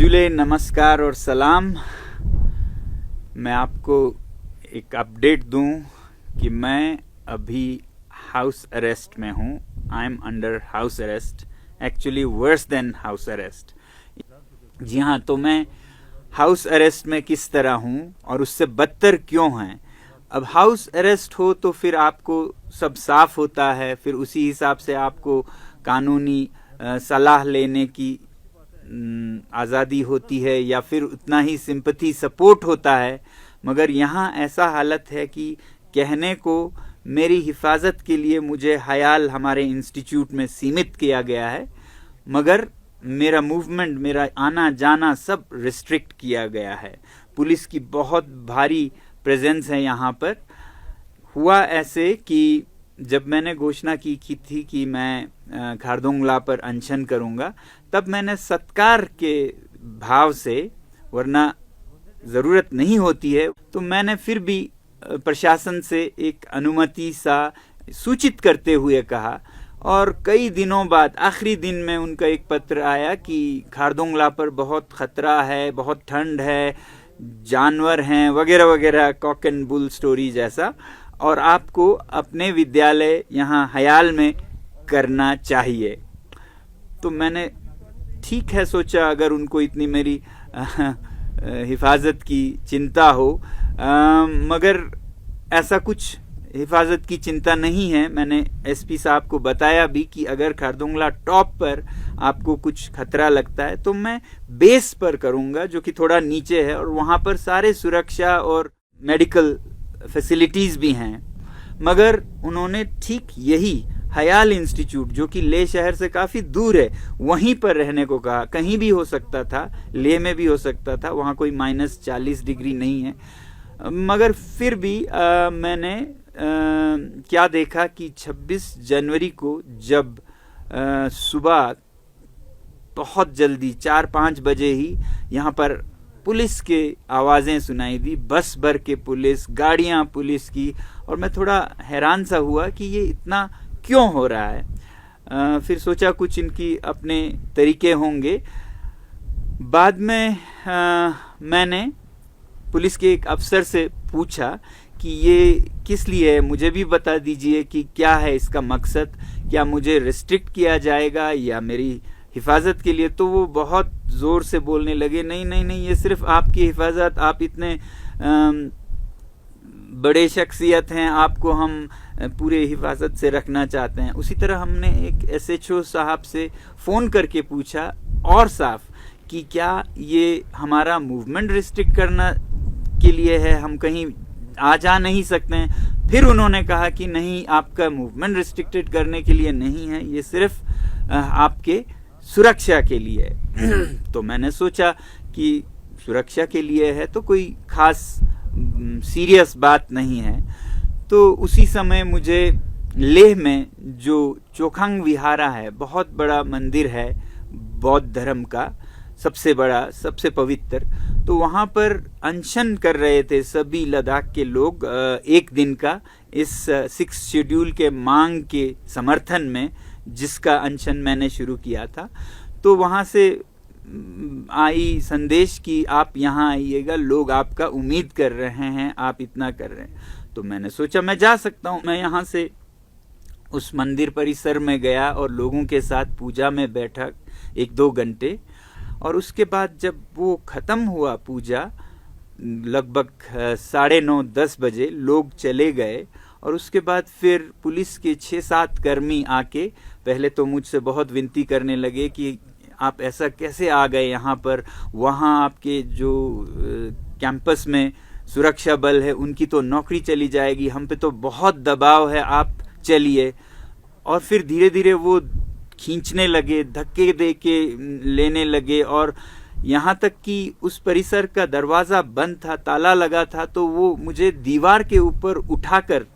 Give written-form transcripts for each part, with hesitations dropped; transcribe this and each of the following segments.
मंजुले नमस्कार और सलाम। मैं आपको एक अपडेट दूं कि मैं अभी हाउस अरेस्ट में हूं। I am under house arrest, actually worse than house arrest. जी हाँ, तो मैं हाउस अरेस्ट में किस तरह हूं और उससे बदतर क्यों है। अब हाउस अरेस्ट हो तो फिर आपको सब साफ होता है, फिर उसी हिसाब से आपको कानूनी सलाह लेने की आज़ादी होती है या फिर उतना ही सिंपैथी सपोर्ट होता है। मगर यहाँ ऐसा हालत है कि कहने को मेरी हिफाजत के लिए मुझे हयाल हमारे इंस्टीट्यूट में सीमित किया गया है, मगर मेरा मूवमेंट, मेरा आना जाना सब रिस्ट्रिक्ट किया गया है। पुलिस की बहुत भारी प्रेजेंस है यहाँ पर। हुआ ऐसे कि जब मैंने घोषणा की थी कि मैं खारदोंगला पर अनशन करूंगा, तब मैंने सत्कार के भाव से, वरना ज़रूरत नहीं होती है, तो मैंने फिर भी प्रशासन से एक अनुमति सा सूचित करते हुए कहा। और कई दिनों बाद आखिरी दिन में उनका एक पत्र आया कि खारदोंगला पर बहुत खतरा है, बहुत ठंड है, जानवर हैं वगैरह वगैरह, कॉक एंड बुल स्टोरी जैसा, और आपको अपने विद्यालय यहाँ हयाल में करना चाहिए। तो मैंने ठीक है सोचा, अगर उनको इतनी मेरी हिफाजत की चिंता हो, मगर ऐसा कुछ हिफाजत की चिंता नहीं है। मैंने एसपी साहब को बताया भी कि अगर खारदोंगला टॉप पर आपको कुछ खतरा लगता है तो मैं बेस पर करूंगा, जो कि थोड़ा नीचे है, और वहां पर सारे सुरक्षा और मेडिकल फैसिलिटीज भी हैं। मगर उन्होंने ठीक यही हयाल इंस्टीट्यूट, जो कि लेह शहर से काफी दूर है, वहीं पर रहने को कहा। कहीं भी हो सकता था, लेह में भी हो सकता था, वहां कोई -40 डिग्री नहीं है। मगर फिर भी मैंने क्या देखा कि 26 जनवरी को जब सुबह बहुत जल्दी 4-5 बजे ही यहाँ पर पुलिस के आवाज़ें सुनाई दी, बस भर के पुलिस, गाड़ियाँ पुलिस की, और मैं थोड़ा हैरान सा हुआ कि ये इतना क्यों हो रहा है। फिर सोचा कुछ इनकी अपने तरीके होंगे। बाद में मैंने पुलिस के एक अफसर से पूछा कि ये किस लिए है, मुझे भी बता दीजिए कि क्या है इसका मकसद, क्या मुझे रिस्ट्रिक्ट किया जाएगा या मेरी हिफाजत के लिए। तो वो बहुत ज़ोर से बोलने लगे, नहीं नहीं नहीं, ये सिर्फ आपकी हिफाजत, आप इतने बड़े शख्सियत हैं, आपको हम पूरे हिफाजत से रखना चाहते हैं। उसी तरह हमने एक SHO साहब से फ़ोन करके पूछा और साफ कि क्या ये हमारा मूवमेंट रिस्ट्रिक्ट करना के लिए है, हम कहीं आ जा नहीं सकते हैं। फिर उन्होंने कहा कि नहीं, आपका मूवमेंट रिस्ट्रिक्टेड करने के लिए नहीं है, ये सिर्फ आपके सुरक्षा के लिए है। तो मैंने सोचा कि सुरक्षा के लिए है तो कोई खास सीरियस बात नहीं है। तो उसी समय मुझे लेह में जो चोखांग विहारा है, बहुत बड़ा मंदिर है बौद्ध धर्म का, सबसे बड़ा, सबसे पवित्र, तो वहाँ पर अनशन कर रहे थे सभी लद्दाख के लोग एक दिन का, इस 6 शेड्यूल के मांग के समर्थन में, जिसका अनशन मैंने शुरू किया था। तो वहाँ से आई संदेश कि आप यहाँ आइएगा, लोग आपका उम्मीद कर रहे हैं, आप इतना कर रहे हैं। तो मैंने सोचा मैं जा सकता हूँ। मैं यहाँ से उस मंदिर परिसर में गया और लोगों के साथ पूजा में बैठा 1-2 घंटे, और उसके बाद जब वो ख़त्म हुआ पूजा, लगभग 9:30-10 बजे लोग चले गए, और उसके बाद फिर पुलिस के 6-7 कर्मी आके पहले तो मुझसे बहुत विनती करने लगे कि आप ऐसा कैसे आ गए यहाँ पर, वहाँ आपके जो कैंपस में सुरक्षा बल है उनकी तो नौकरी चली जाएगी, हम पे तो बहुत दबाव है, आप चलिए। और फिर धीरे धीरे वो खींचने लगे, धक्के दे के लेने लगे, और यहाँ तक कि उस परिसर का दरवाज़ा बंद था, ताला लगा था, तो वो मुझे दीवार के ऊपर उठाकर,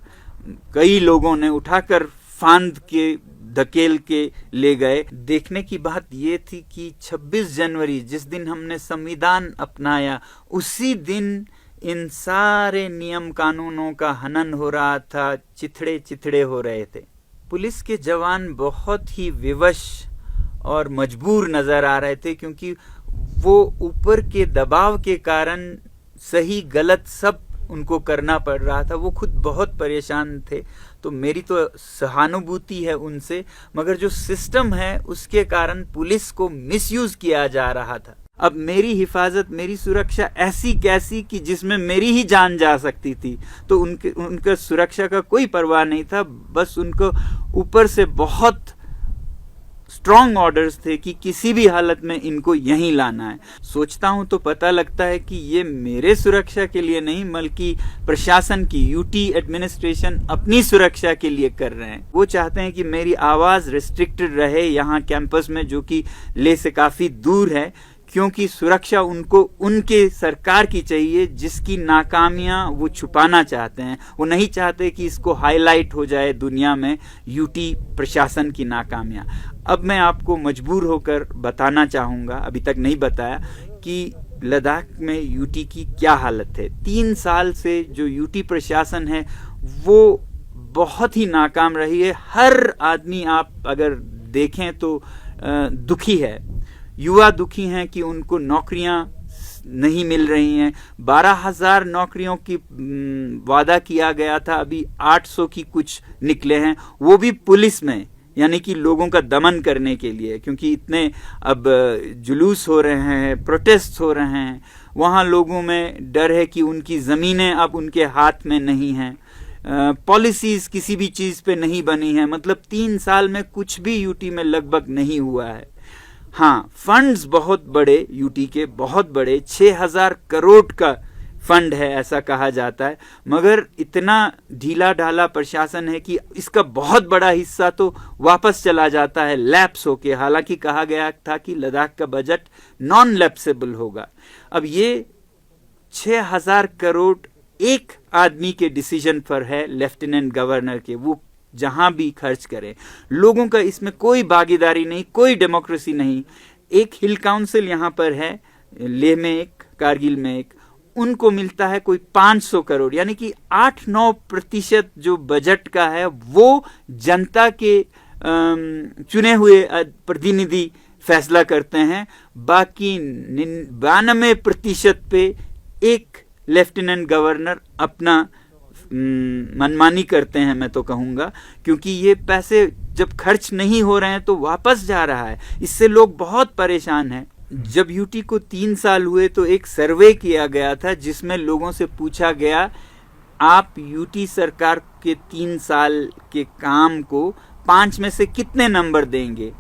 कई लोगों ने उठाकर फांद के धकेल के ले गए। देखने की बात ये थी कि 26 जनवरी, जिस दिन हमने संविधान अपनाया, उसी दिन इन सारे नियम कानूनों का हनन हो रहा था, चिथड़े चिथड़े हो रहे थे। पुलिस के जवान बहुत ही विवश और मजबूर नजर आ रहे थे, क्योंकि वो ऊपर के दबाव के कारण सही गलत सब उनको करना पड़ रहा था। वो खुद बहुत परेशान थे, तो मेरी तो सहानुभूति है उनसे, मगर जो सिस्टम है उसके कारण पुलिस को मिसयूज किया जा रहा था। अब मेरी हिफाजत, मेरी सुरक्षा ऐसी कैसी कि जिसमें मेरी ही जान जा सकती थी, तो उनका सुरक्षा का कोई परवाह नहीं था। बस उनको ऊपर से बहुत स्ट्रॉन्ग ऑर्डर्स थे कि किसी भी हालत में इनको यहीं लाना है। सोचता हूं तो पता लगता है कि ये मेरे सुरक्षा के लिए नहीं, बल्कि प्रशासन की, यूटी एडमिनिस्ट्रेशन अपनी सुरक्षा के लिए कर रहे हैं। वो चाहते हैं कि मेरी आवाज रिस्ट्रिक्टेड रहे यहाँ कैंपस में, जो कि ले से काफी दूर है, क्योंकि सुरक्षा उनको उनके सरकार की चाहिए जिसकी नाकामियां वो छुपाना चाहते हैं। वो नहीं चाहते कि इसको हाईलाइट हो जाए दुनिया में यूटी प्रशासन की नाकामियां। अब मैं आपको मजबूर होकर बताना चाहूँगा, अभी तक नहीं बताया, कि लद्दाख में यूटी की क्या हालत है। 3 साल से जो यूटी प्रशासन है वो बहुत ही नाकाम रही है। हर आदमी आप अगर देखें तो दुखी है। युवा दुखी हैं कि उनको नौकरियां नहीं मिल रही हैं। 12,000 नौकरियों की वादा किया गया था, अभी 800 की कुछ निकले हैं, वो भी पुलिस में, यानी कि लोगों का दमन करने के लिए, क्योंकि इतने अब जुलूस हो रहे हैं, प्रोटेस्ट हो रहे हैं, वहाँ लोगों में डर है कि उनकी ज़मीनें अब उनके हाथ में नहीं हैं। पॉलिसीज किसी भी चीज़ पे नहीं बनी है। मतलब 3 साल में कुछ भी यूटी में लगभग नहीं हुआ है। हाँ, फंड्स बहुत बड़े, यूटी के बहुत बड़े, 6,000 करोड़ का फंड है ऐसा कहा जाता है, मगर इतना ढीला ढाला प्रशासन है कि इसका बहुत बड़ा हिस्सा तो वापस चला जाता है लैप्स होके। हालांकि कहा गया था कि लद्दाख का बजट नॉन लैप्सेबल होगा। अब ये 6,000 करोड़ एक आदमी के डिसीजन पर है, लेफ्टिनेंट गवर्नर के, वो जहां भी खर्च करें। लोगों का इसमें कोई भागीदारी नहीं, कोई डेमोक्रेसी नहीं। एक हिल काउंसिल यहाँ पर है, लेह में एक, कारगिल में एक, उनको मिलता है कोई 500 करोड़, यानी कि 8-9% जो बजट का है वो जनता के चुने हुए प्रतिनिधि फैसला करते हैं। बाकी 92% पे एक लेफ्टिनेंट गवर्नर अपना मनमानी करते हैं, मैं तो कहूँगा, क्योंकि ये पैसे जब खर्च नहीं हो रहे हैं तो वापस जा रहा है। इससे लोग बहुत परेशान हैं। जब यूटी को 3 साल हुए तो एक सर्वे किया गया था जिसमें लोगों से पूछा गया, आप यूटी सरकार के 3 साल के काम को 5 में से कितने नंबर देंगे।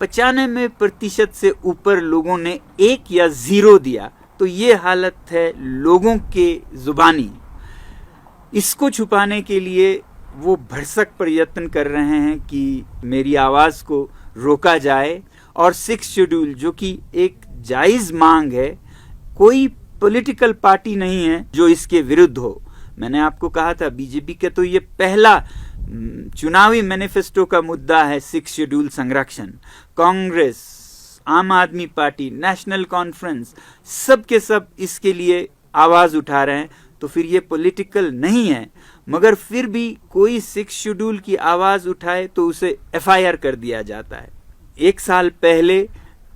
95% से ऊपर लोगों ने 1 या 0 दिया। तो ये हालत है लोगों के जुबानी। इसको छुपाने के लिए वो भरसक प्रयत्न कर रहे हैं कि मेरी आवाज़ को रोका जाए। और 6 शेड्यूल जो कि एक जायज़ मांग है, कोई पॉलिटिकल पार्टी नहीं है जो इसके विरुद्ध हो। मैंने आपको कहा था बीजेपी के तो ये पहला चुनावी मैनिफेस्टो का मुद्दा है 6 शेड्यूल संरक्षण। कांग्रेस, आम आदमी पार्टी, नेशनल कॉन्फ्रेंस, सब के सब इसके लिए आवाज़ उठा रहे हैं। तो फिर ये पॉलिटिकल नहीं है, मगर फिर भी कोई 6 शेड्यूल की आवाज़ उठाए तो उसे FIR कर दिया जाता है। 1 साल पहले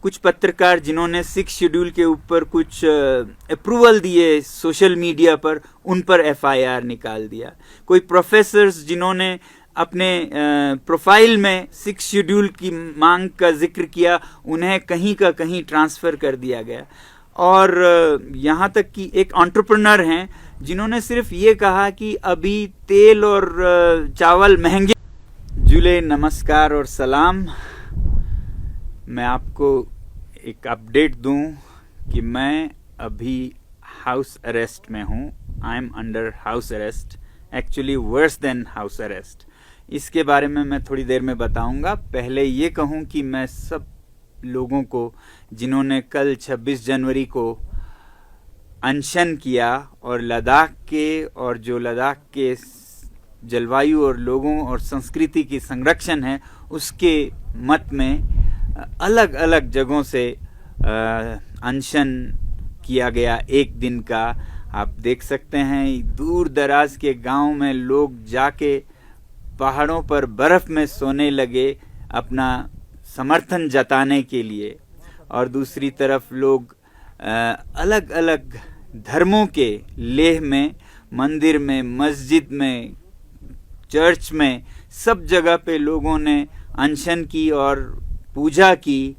कुछ पत्रकार जिन्होंने 6 शेड्यूल के ऊपर कुछ अप्रूवल दिए सोशल मीडिया पर, उन पर FIR निकाल दिया। कोई प्रोफेसर्स जिन्होंने अपने प्रोफाइल में 6 शेड्यूल की मांग का जिक्र किया, उन्हें कहीं का कहीं ट्रांसफ़र कर दिया गया। और यहाँ तक कि एक एंटरप्रेन्योर हैं जिन्होंने सिर्फ ये कहा कि अभी तेल और चावल महंगे। जुले नमस्कार और सलाम। मैं आपको एक अपडेट दूं कि मैं अभी हाउस अरेस्ट में हूं। I am under house arrest, actually worse than house arrest. इसके बारे में मैं थोड़ी देर में बताऊंगा। पहले ये कहूं कि मैं सब लोगों को जिन्होंने कल 26 जनवरी को अनशन किया और लद्दाख के और जो लद्दाख के जलवायु और लोगों और संस्कृति की संरक्षण है उसके मत में अलग अलग जगहों से अनशन किया गया 1 दिन का। आप देख सकते हैं दूर दराज के गांव में लोग जाके पहाड़ों पर बर्फ में सोने लगे अपना समर्थन जताने के लिए, और दूसरी तरफ लोग अलग अलग धर्मों के लेह में, मंदिर में, मस्जिद में, चर्च में, सब जगह पे लोगों ने अनशन की और पूजा की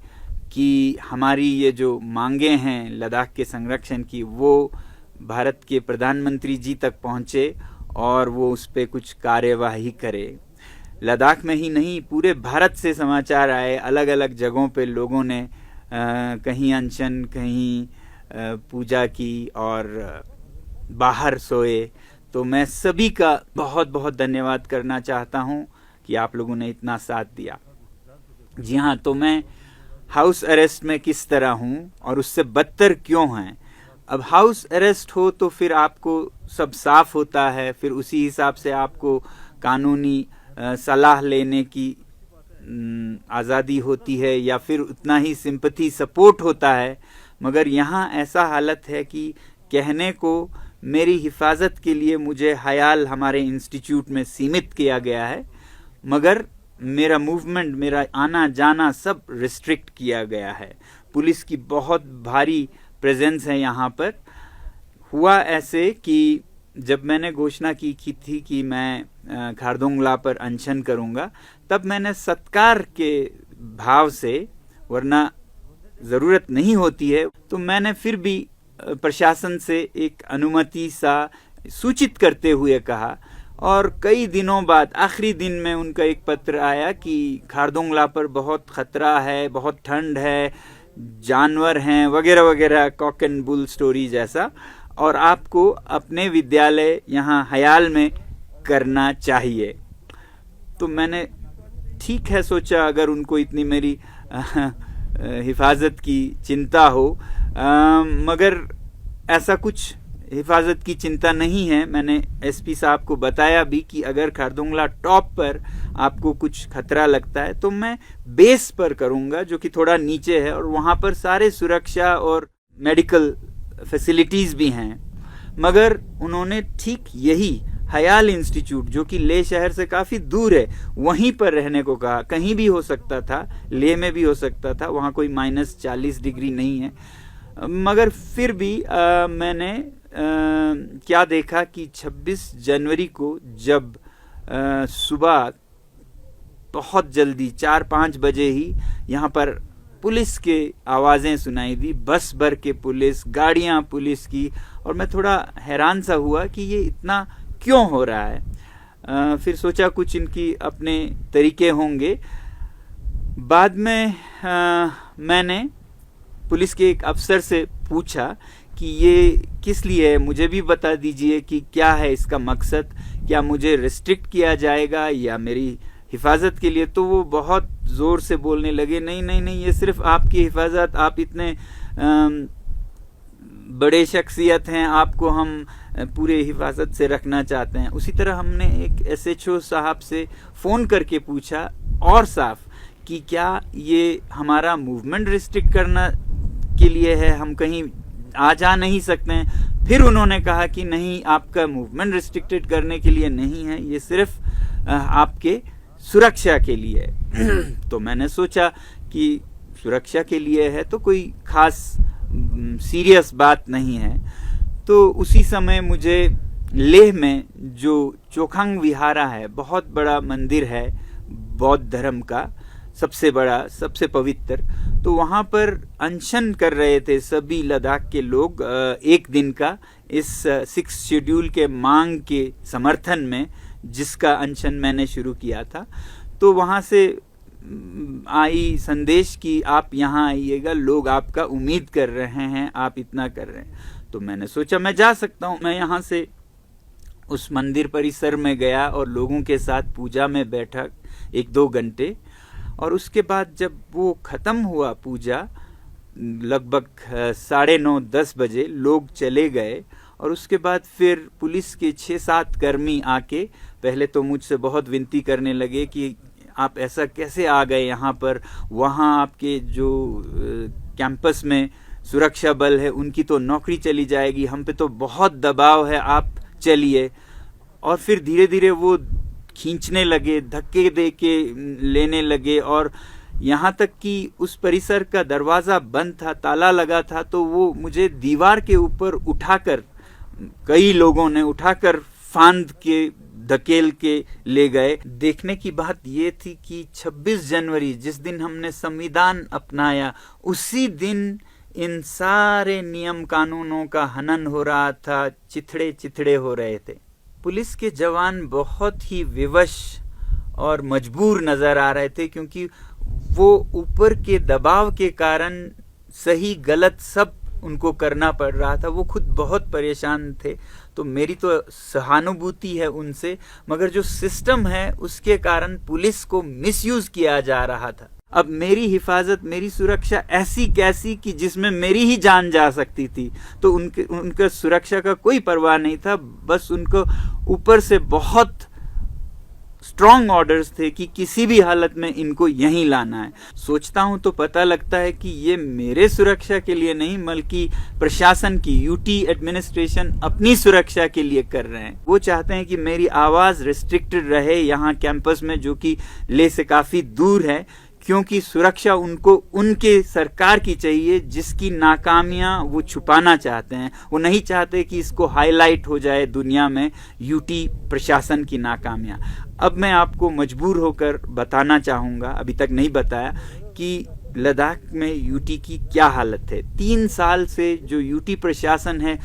कि हमारी ये जो मांगे हैं लद्दाख के संरक्षण की वो भारत के प्रधानमंत्री जी तक पहुँचे और वो उस पर कुछ कार्यवाही करे। लद्दाख में ही नहीं, पूरे भारत से समाचार आए, अलग अलग जगहों पे लोगों ने कहीं अनशन, कहीं पूजा की और बाहर सोए। तो मैं सभी का बहुत बहुत धन्यवाद करना चाहता हूँ कि आप लोगों ने इतना साथ दिया। जी हाँ, तो मैं हाउस अरेस्ट में किस तरह हूँ और उससे बदतर क्यों हैं। अब हाउस अरेस्ट हो तो फिर आपको सब साफ होता है, फिर उसी हिसाब से आपको कानूनी सलाह लेने की आज़ादी होती है या फिर उतना ही सिंपैथी सपोर्ट होता है। मगर यहाँ ऐसा हालत है कि कहने को मेरी हिफाजत के लिए मुझे हयाल हमारे इंस्टीट्यूट में सीमित किया गया है, मगर मेरा मूवमेंट, मेरा आना जाना सब रिस्ट्रिक्ट किया गया है। पुलिस की बहुत भारी प्रेजेंस है यहाँ पर। हुआ ऐसे कि जब मैंने घोषणा की थी कि मैं खारदुंगला पर अनशन करूँगा, तब मैंने सत्कार के भाव से, वरना ज़रूरत नहीं होती है, तो मैंने फिर भी प्रशासन से एक अनुमति सा सूचित करते हुए कहा। और कई दिनों बाद आखिरी दिन में उनका एक पत्र आया कि खारदुंगला पर बहुत खतरा है, बहुत ठंड है, जानवर हैं वगैरह वगैरह, कॉक एंड बुल स्टोरी जैसा, और आपको अपने विद्यालय यहाँ हयाल में करना चाहिए। तो मैंने ठीक है सोचा, अगर उनको इतनी मेरी हिफाजत की चिंता हो, मगर ऐसा कुछ हिफाजत की चिंता नहीं है। मैंने एसपी साहब को बताया भी कि अगर खारदुंगला टॉप पर आपको कुछ खतरा लगता है तो मैं बेस पर करूंगा, जो कि थोड़ा नीचे है, और वहां पर सारे सुरक्षा और मेडिकल फैसिलिटीज भी हैं। मगर उन्होंने ठीक यही हयाल इंस्टीट्यूट, जो कि लेह शहर से काफ़ी दूर है, वहीं पर रहने को कहा। कहीं भी हो सकता था, लेह में भी हो सकता था, वहाँ कोई -40 डिग्री नहीं है। मगर फिर भी मैंने क्या देखा कि 26 जनवरी को जब सुबह बहुत जल्दी 4-5 बजे ही यहाँ पर पुलिस के आवाज़ें सुनाई दी, बस भर के पुलिस, गाड़ियाँ पुलिस की, और मैं थोड़ा हैरान सा हुआ कि ये इतना क्यों हो रहा है। फिर सोचा कुछ इनकी अपने तरीके होंगे। बाद में मैंने पुलिस के एक अफसर से पूछा कि ये किस लिए है, मुझे भी बता दीजिए कि क्या है इसका मकसद, क्या मुझे रिस्ट्रिक्ट किया जाएगा या मेरी हिफाजत के लिए। तो वो बहुत ज़ोर से बोलने लगे, नहीं नहीं नहीं, ये सिर्फ आपकी हिफाजत, आप इतने बड़े शख्सियत हैं, आपको हम पूरे हिफाजत से रखना चाहते हैं। उसी तरह हमने एक SHO साहब से फ़ोन करके पूछा और साफ कि क्या ये हमारा मूवमेंट रिस्ट्रिक्ट करना के लिए है, हम कहीं आ जा नहीं सकते हैं। फिर उन्होंने कहा कि नहीं, आपका मूवमेंट रिस्ट्रिक्टेड करने के लिए नहीं है, ये सिर्फ आपके सुरक्षा के लिए है। तो मैंने सोचा कि सुरक्षा के लिए है तो कोई खास सीरियस बात नहीं है। तो उसी समय मुझे लेह में जो चोखांग विहारा है, बहुत बड़ा मंदिर है बौद्ध धर्म का, सबसे बड़ा, सबसे पवित्र, तो वहाँ पर अनशन कर रहे थे सभी लद्दाख के लोग एक दिन का, इस 6 शेड्यूल के मांग के समर्थन में, जिसका अनशन मैंने शुरू किया था। तो वहाँ से आई संदेश कि आप यहाँ आइएगा, लोग आपका उम्मीद कर रहे हैं, आप इतना कर रहे हैं। तो मैंने सोचा मैं जा सकता हूँ। मैं यहाँ से उस मंदिर परिसर में गया और लोगों के साथ पूजा में बैठा 1-2 घंटे, और उसके बाद जब वो ख़त्म हुआ पूजा, लगभग 9:30-10 बजे लोग चले गए, और उसके बाद फिर पुलिस के 6-7 कर्मी आके पहले तो मुझसे बहुत विनती करने लगे कि आप ऐसा कैसे आ गए यहाँ पर, वहाँ आपके जो कैंपस में सुरक्षा बल है उनकी तो नौकरी चली जाएगी, हम पे तो बहुत दबाव है, आप चलिए। और फिर धीरे धीरे वो खींचने लगे, धक्के दे के लेने लगे, और यहाँ तक कि उस परिसर का दरवाज़ा बंद था, ताला लगा था, तो वो मुझे दीवार के ऊपर उठाकर, कई लोगों ने उठाकर फांद के धकेल के ले गए। देखने की बात ये थी कि 26 जनवरी जिस दिन हमने संविधान अपनाया, उसी दिन इन सारे नियम कानूनों का हनन हो रहा था, चिथड़े चिथड़े हो रहे थे। पुलिस के जवान बहुत ही विवश और मजबूर नजर आ रहे थे, क्योंकि वो ऊपर के दबाव के कारण सही गलत सब उनको करना पड़ रहा था। वो खुद बहुत परेशान थे। तो मेरी तो सहानुभूति है उनसे, मगर जो सिस्टम है उसके कारण पुलिस को मिसयूज किया जा रहा था। अब मेरी हिफाजत, मेरी सुरक्षा ऐसी कैसी कि जिसमें मेरी ही जान जा सकती थी, तो उनके सुरक्षा का कोई परवाह नहीं था। बस उनको ऊपर से बहुत स्ट्रॉन्ग ऑर्डर्स थे कि किसी भी हालत में इनको यहीं लाना है। सोचता हूं तो पता लगता है कि ये मेरे सुरक्षा के लिए नहीं, बल्कि प्रशासन की, यूटी एडमिनिस्ट्रेशन अपनी सुरक्षा के लिए कर रहे हैं। वो चाहते हैं कि मेरी आवाज रिस्ट्रिक्टेड रहे यहाँ कैंपस में, जो कि ले से काफी दूर है, क्योंकि सुरक्षा उनको उनके सरकार की चाहिए, जिसकी नाकामियां वो छुपाना चाहते हैं। वो नहीं चाहते कि इसको हाईलाइट हो जाए दुनिया में यूटी प्रशासन की नाकामियां। अब मैं आपको मजबूर होकर बताना चाहूँगा, अभी तक नहीं बताया, कि लद्दाख में यूटी की क्या हालत है। 3 साल से जो यूटी प्रशासन है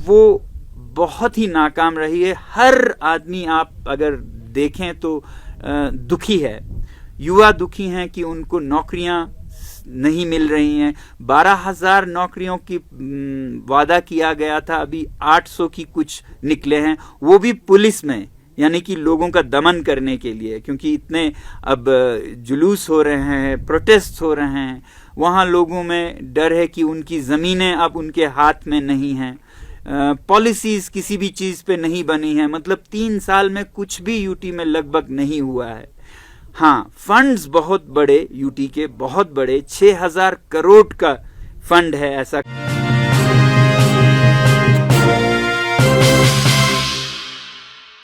वो बहुत ही नाकाम रही है। हर आदमी आप अगर देखें तो दुखी है। युवा दुखी हैं कि उनको नौकरियां नहीं मिल रही हैं। 12,000 नौकरियों की वादा किया गया था, अभी 800 की कुछ निकले हैं, वो भी पुलिस में, यानी कि लोगों का दमन करने के लिए, क्योंकि इतने अब जुलूस हो रहे हैं, प्रोटेस्ट हो रहे हैं। वहाँ लोगों में डर है कि उनकी ज़मीनें अब उनके हाथ में नहीं हैं। पॉलिसीज किसी भी चीज़ पे नहीं बनी है। मतलब 3 साल में कुछ भी यूटी में लगभग नहीं हुआ है। हाँ, फंड्स बहुत बड़े, यूटी के बहुत बड़े, 6,000 करोड़ का फंड है ऐसा।